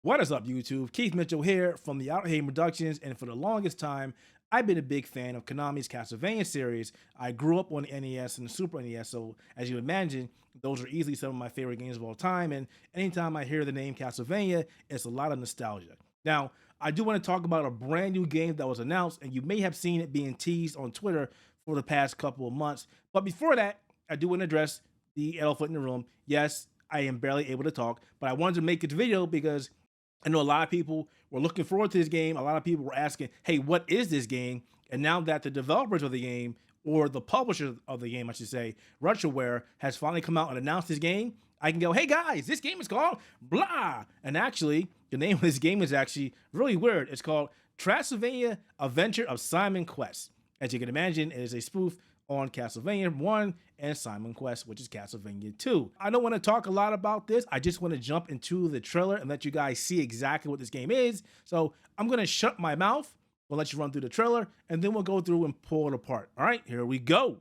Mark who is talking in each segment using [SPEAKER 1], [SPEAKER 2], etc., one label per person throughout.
[SPEAKER 1] What is up, YouTube? Keith Mitchell here from the Out Haven Productions, and for the longest time, I've been a big fan of Konami's Castlevania series. I grew up on the NES and the Super NES, so as you imagine, those are easily some of my favorite games of all time, and anytime I hear the name Castlevania, it's a lot of nostalgia. Now, I do want to talk about a brand new game that was announced, and you may have seen it being teased on Twitter for the past couple of months, but before that, I do want to address the elephant in the room. Yes, I am barely able to talk, but I wanted to make this video because I know a lot of people were looking forward to this game. A lot of people were asking, hey, what is this game? And now that the developers of the game, or the publisher of the game, I should say, Retroware, has finally come out and announced this game, I can go, hey guys, this game is called blah. And actually, the name of this game is actually really weird. It's called Transylvania Adventure of Simon Quest. As you can imagine, it is a spoof on Castlevania 1 and Simon Quest, which is Castlevania 2. I don't want to talk a lot about this. I just want to jump into the trailer and let you guys see exactly what this game is. So I'm going to shut my mouth. We'll let you run through the trailer, and then we'll go through and pull it apart. All right, here we go.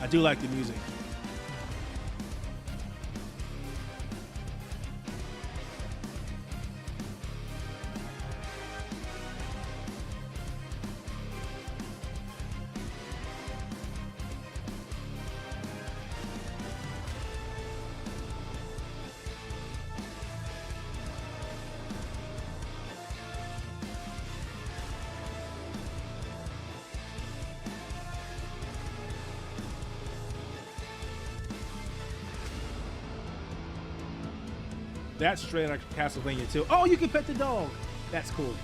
[SPEAKER 1] I do like the music. That's straight out of Castlevania 2. Oh, you can pet the dog. That's cool.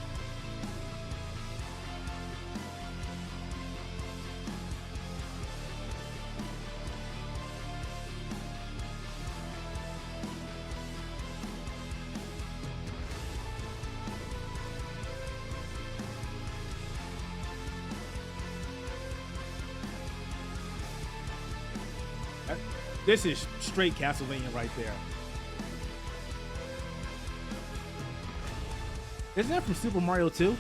[SPEAKER 1] This is straight Castlevania right there. Isn't that from Super Mario 2?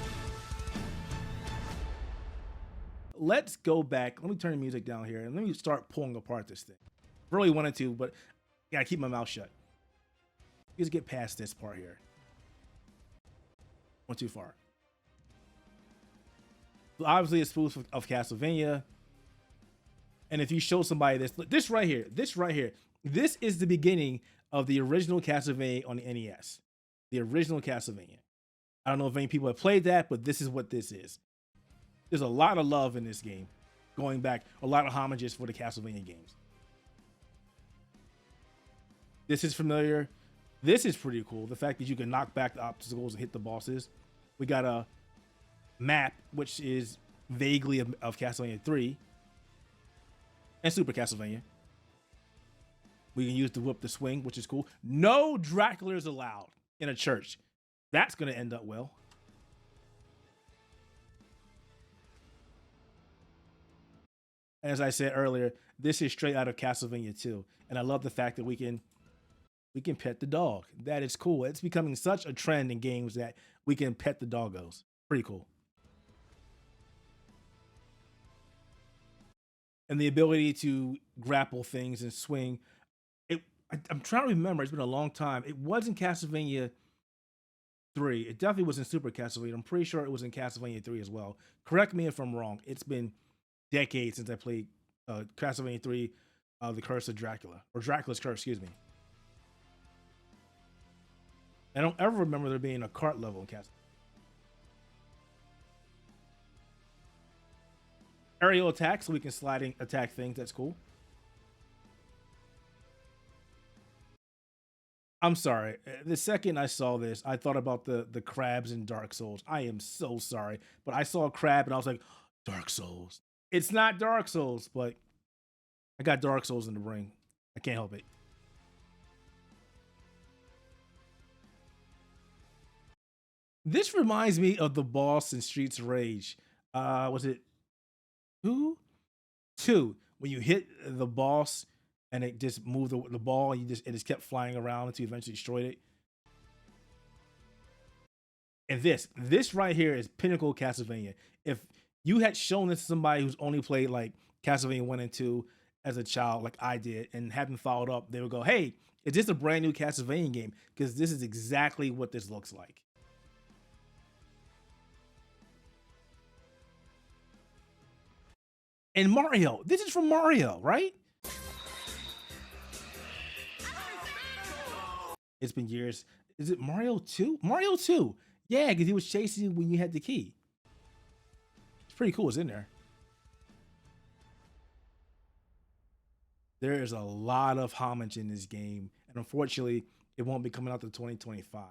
[SPEAKER 1] Let's go back. Let me turn the music down here and let me start pulling apart this thing. Really wanted to, but gotta keep my mouth shut. Let's get past this part here. Went too far. Obviously, a spoof of Castlevania. And if you show somebody this right here, this is the beginning of the original Castlevania on the NES. The original Castlevania. I don't know if any people have played that, but this is what this is. There's a lot of love in this game, going back, a lot of homages for the Castlevania games. This is familiar. This is pretty cool. The fact that you can knock back the obstacles and hit the bosses. We got a map, which is vaguely of Castlevania 3 and Super Castlevania. We can use the whip to swing, which is cool. No Draculas allowed in a church. That's going to end up well. As I said earlier, this is straight out of Castlevania 2. And I love the fact that we can pet the dog. That is cool. It's becoming such a trend in games that we can pet the doggos. Pretty cool. And the ability to grapple things and swing. I'm trying to remember. It's been a long time. It wasn't Castlevania 3. It definitely was in Super Castlevania. I'm pretty sure it was in Castlevania 3 as well. Correct me if I'm wrong. It's been decades since I played Castlevania 3, The Curse of Dracula, or Dracula's Curse, excuse me. I don't ever remember there being a cart level in Castlevania. Aerial attack, so we can sliding attack things. That's cool. I'm sorry. The second I saw this, I thought about the crabs in Dark Souls. I am so sorry. But I saw a crab and I was like, Dark Souls. It's not Dark Souls, but I got Dark Souls in the ring. I can't help it. This reminds me of the boss in Streets of Rage. Was it 2? 2. When you hit the boss and it just moved the ball, and it just kept flying around until you eventually destroyed it. And this right here is pinnacle Castlevania. If you had shown this to somebody who's only played like Castlevania 1 and 2, as a child, like I did, and haven't followed up, they would go, "Hey, is this a brand new Castlevania game? Because this is exactly what this looks like." And Mario, this is from Mario, right? It's been years. Is it Mario 2? Mario 2. Yeah, because he was chasing you when you had the key. It's pretty cool. It's in there. There is a lot of homage in this game, and unfortunately, it won't be coming out to 2025.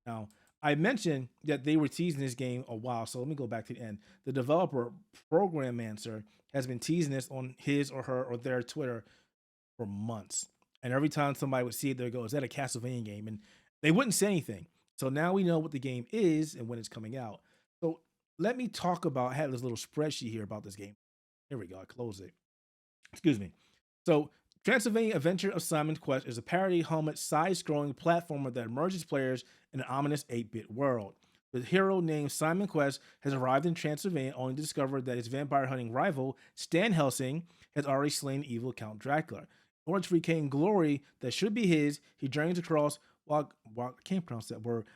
[SPEAKER 1] Now, I mentioned that they were teasing this game a while, so let me go back to the end. The developer, Program Answer, has been teasing this on his or her or their Twitter for months. And every time somebody would see it, they'd go, "Is that a Castlevania game?" And they wouldn't say anything. So now we know what the game is and when it's coming out. So let me talk about, I had this little spreadsheet here about this game. Here we go. I closed it. Excuse me. So, Transylvania Adventure of Simon's Quest is a parody homage side-scrolling platformer that immerses players in an ominous 8-bit world. The hero named Simon Quest has arrived in Transylvania only to discover that his vampire hunting rival, Stan Helsing, has already slain evil Count Dracula. In order to regain glory that should be his, he journeys across while I can't pronounce that word,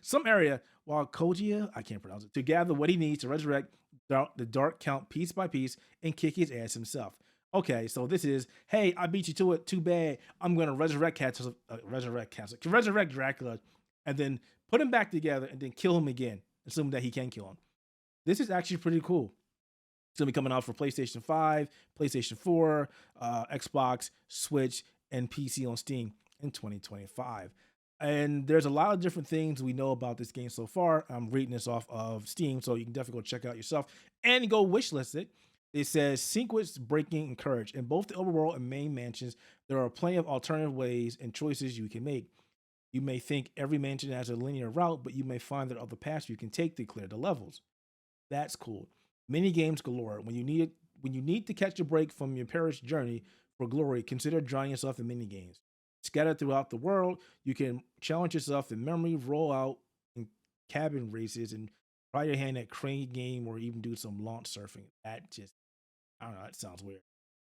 [SPEAKER 1] some area Wallachia, I can't pronounce it, to gather what he needs to resurrect the Dark Count piece by piece and kick his ass himself. Okay, so this is, hey, I beat you to it. Too bad. I'm gonna resurrect Dracula, and then put him back together, and then kill him again, assuming that he can kill him. This is actually pretty cool. It's gonna be coming out for PlayStation 5, PlayStation 4, Xbox, Switch, and PC on Steam in 2025. And there's a lot of different things we know about this game so far. I'm reading this off of Steam, so you can definitely go check it out yourself and go wishlist it. It says sequence breaking encouraged. In both the overworld and main mansions, there are plenty of alternative ways and choices you can make. You may think every mansion has a linear route, but you may find that other paths you can take to clear the levels. That's cool. Mini games galore. When you need to catch a break from your perilous journey for glory, consider drowning yourself in mini games. Scattered throughout the world, you can challenge yourself in memory, roll out in cabin races, and try your hand at crane game or even do some launch surfing. That just, I don't know, that sounds weird.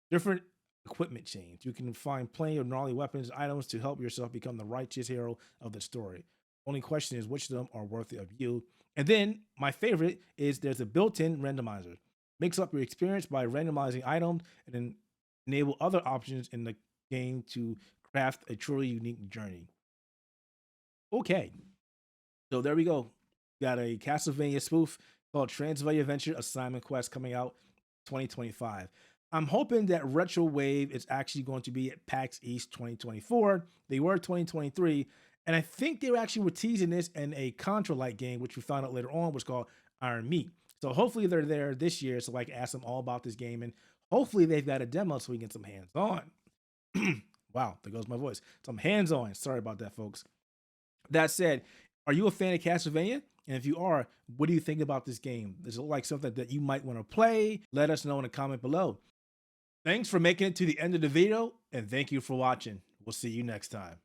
[SPEAKER 1] Different equipment chains. You can find plenty of gnarly weapons, items to help yourself become the righteous hero of the story. Only question is which of them are worthy of you. And then my favorite is there's a built-in randomizer. Mix up your experience by randomizing items and then enable other options in the game to craft a truly unique journey. Okay, so there we go. Got a Castlevania spoof called Transylvania Adventure of Simon Quest coming out 2025. I'm hoping that Retrowave is actually going to be at PAX East 2024. They were 2023, and I think they actually were teasing this in a Contra-like game, which we found out later on was called Iron Meat. So hopefully they're there this year so I can ask them all about this game, and hopefully they've got a demo so we can get some hands-on. Wow, there goes my voice. Some hands-on. Sorry about that, folks. That said, are you a fan of Castlevania? And if you are, what do you think about this game? Does it look like something that you might want to play? Let us know in a comment below. Thanks for making it to the end of the video, and thank you for watching. We'll see you next time.